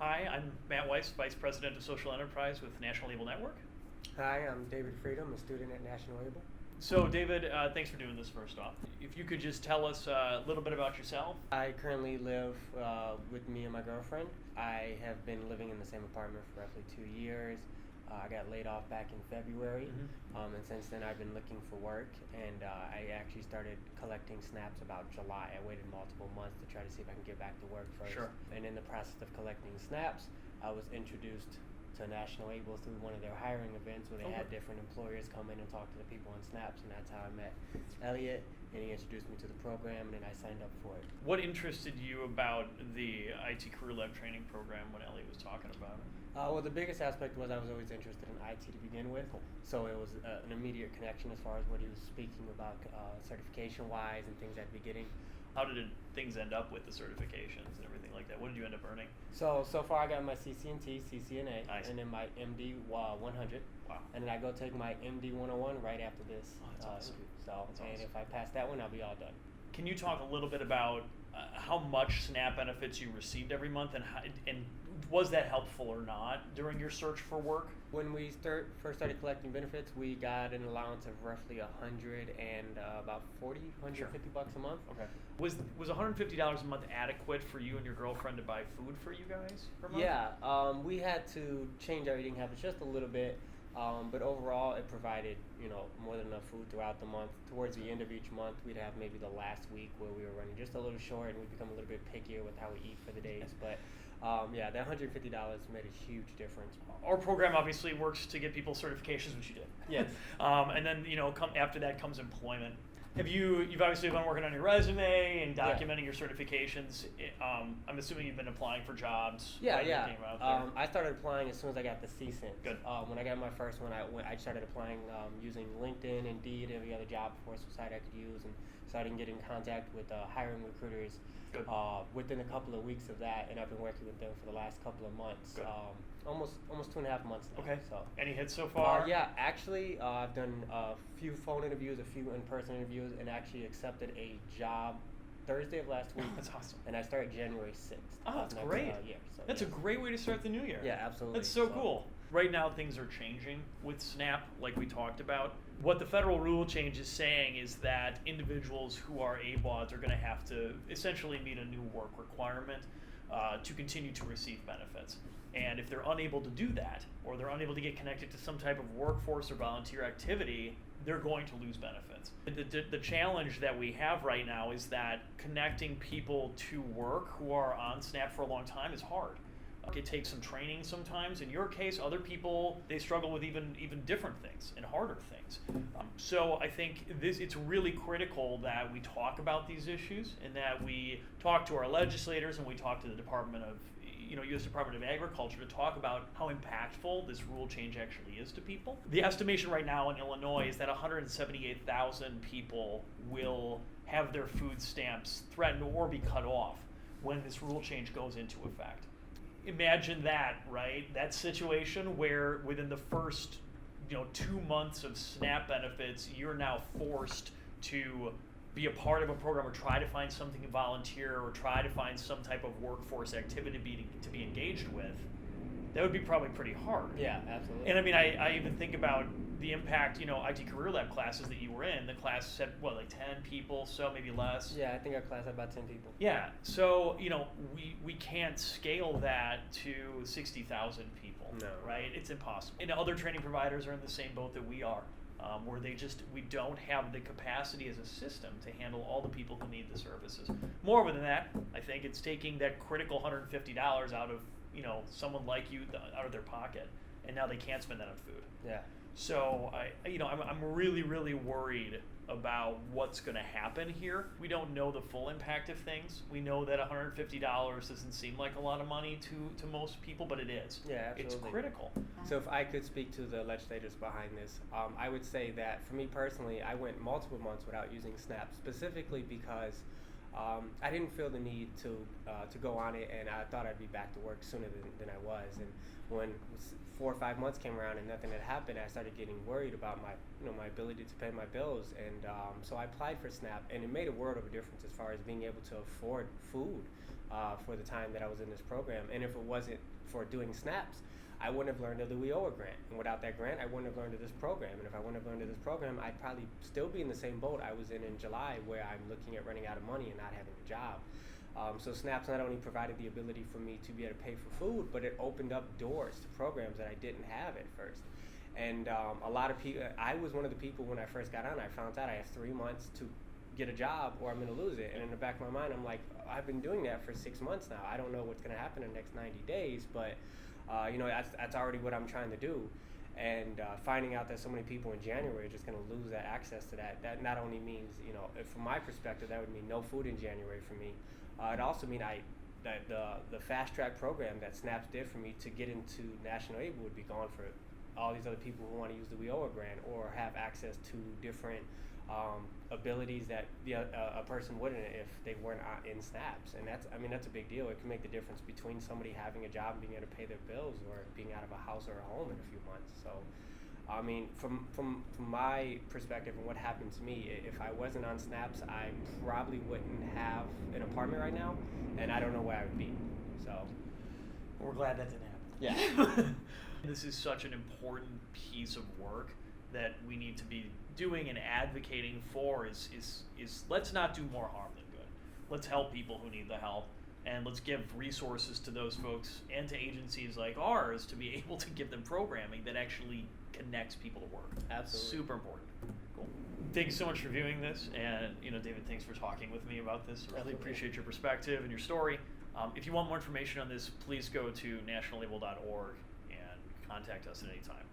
Hi, I'm Matt Weis, Vice President of Social Enterprise with National Label Network. Hi, I'm David Freedom, a student at National Label. So, David, thanks for doing this first off. If you could just tell us a little bit about yourself. I currently live with me and my girlfriend. I have been living in the same apartment for roughly 2 years. I got laid off back in February, and since then I've been looking for work, and I actually started collecting snaps about July. I waited multiple months to try to see if I can get back to work first. Sure. And in the process of collecting snaps, I was introduced to National Label through one of their hiring events where they had different employers come in and talk to the people on snaps, and that's how I met Elliot, and he introduced me to the program, and then I signed up for it. What interested you about the IT Career Lab training program when Elliot was talking about it? Well, the biggest aspect was I was always interested in IT to begin with, so it was an immediate connection as far as what he was speaking about certification-wise and things at the beginning. How did things end up with the certifications and everything like that? What did you end up earning? So far I got my CCNT, CCNA, Nice. and then my MD 100. Wow. And then I go take my MD 101 right after this. Oh, that's awesome. That's And awesome. if I pass that one, I'll be all done. Can you talk a little bit about how much SNAP benefits you received every month, and was that helpful or not during your search for work? When we first started collecting benefits, we got an allowance of roughly 100 and about 150 bucks a month. Okay. Was $150 a month adequate for you and your girlfriend to buy food for you guys per month? Yeah, we had to change our eating habits just a little bit, but overall it provided more than enough food throughout the month. Towards the end of each month, we'd have maybe the last week where we were running just a little short, and we'd become a little bit pickier with how we eat for the days. But yeah, that $150 made a huge difference. Our program obviously works to get people certifications, which you did. Yes. And then after that comes employment. You've obviously been working on your resume and documenting your certifications. I'm assuming you've been applying for jobs. Yeah. I I started applying as soon as I got the CCNT. Good. When I got my first one, I started applying using LinkedIn, Indeed, every other job force site I could use, and started getting in contact with hiring recruiters. Good. Within a couple of weeks of that, and I've been working with them for the last couple of months. Good. Almost 2.5 months now. Okay. So. Any hits so far? Yeah, actually, I've done a few phone interviews, a few in-person interviews, and actually accepted a job Thursday of last week. That's awesome. And I start January 6th. Oh, that's next great. year. So, That's a great way to start the new year. Yeah, absolutely. That's so cool. Right now, things are changing with SNAP, like we talked about. What the federal rule change is saying is that individuals who are ABODs are going to have to essentially meet a new work requirement to continue to receive benefits. And if they're unable to do that, or they're unable to get connected to some type of workforce or volunteer activity, they're going to lose benefits. The challenge that we have right now is that connecting people to work who are on SNAP for a long time is hard. It takes some training sometimes. In your case, other people, they struggle with even different things and harder things. So I think it's really critical that we talk about these issues, and that we talk to our legislators, and we talk to the Department of U.S. Department of Agriculture to talk about how impactful this rule change actually is to people. The estimation right now in Illinois is that 178,000 people will have their food stamps threatened or be cut off when this rule change goes into effect. Imagine that, right? That situation where within the first 2 months of SNAP benefits, you're now forced to be a part of a program or try to find something to volunteer or try to find some type of workforce activity to be engaged with. That would be probably pretty hard. Yeah, absolutely. And I mean, I even think about the impact, IT Career Lab classes that you were in. The class had, like 10 people, so maybe less? Yeah, I think our class had about 10 people. Yeah, so, we can't scale that to 60,000 people. No. Right? It's impossible. And other training providers are in the same boat that we are. Where we don't have the capacity as a system to handle all the people who need the services. More than that, I think it's taking that critical $150 out of someone like you out of their pocket, and now they can't spend that on food. Yeah. So I'm really, really worried about what's going to happen here. We don't know the full impact of things. We know that $150 doesn't seem like a lot of money to most people, but it is. Yeah, absolutely. It's critical. So if I could speak to the legislators behind this, I would say that for me personally, I went multiple months without using SNAP, specifically because I didn't feel the need to go on it, and I thought I'd be back to work sooner than I was. And when 4 or 5 months came around and nothing had happened, I started getting worried about my ability to pay my bills, and so I applied for SNAP, and it made a world of a difference as far as being able to afford food. for the time that I was in this program. And if it wasn't for doing SNAPs, I wouldn't have learned of the WIOA grant. And without that grant, I wouldn't have learned of this program. And if I wouldn't have learned of this program, I'd probably still be in the same boat I was in July, where I'm looking at running out of money and not having a job. So SNAPs not only provided the ability for me to be able to pay for food, but it opened up doors to programs that I didn't have at first. And a lot of people, I was one of the people when I first got on, I found out I have 3 months to get a job or I'm going to lose it. And in the back of my mind, I'm like, I've been doing that for 6 months now. I don't know what's going to happen in the next 90 days, but that's already what I'm trying to do. And finding out that so many people in January are just going to lose that access to that not only means, from my perspective, that would mean no food in January for me. It also means that the fast track program that SNAPS did for me to get into national aid would be gone for all these other people who want to use the WIOA grant or have access to different abilities that a person wouldn't if they weren't in SNAPS. And that's a big deal. It can make the difference between somebody having a job and being able to pay their bills or being out of a house or a home in a few months. So, from my perspective and what happened to me, if I wasn't on SNAPS, I probably wouldn't have an apartment right now, and I don't know where I would be. So, we're glad that didn't happen. yeah. This is such an important piece of work that we need to be doing and advocating for is let's not do more harm than good. Let's help people who need the help, and let's give resources to those folks and to agencies like ours to be able to give them programming that actually connects people to work. Absolutely. Super important. Cool. Thank you so much for viewing this, and David, thanks for talking with me about this. I really appreciate your perspective and your story. If you want more information on this, please go to nationallabel.org and contact us at any time.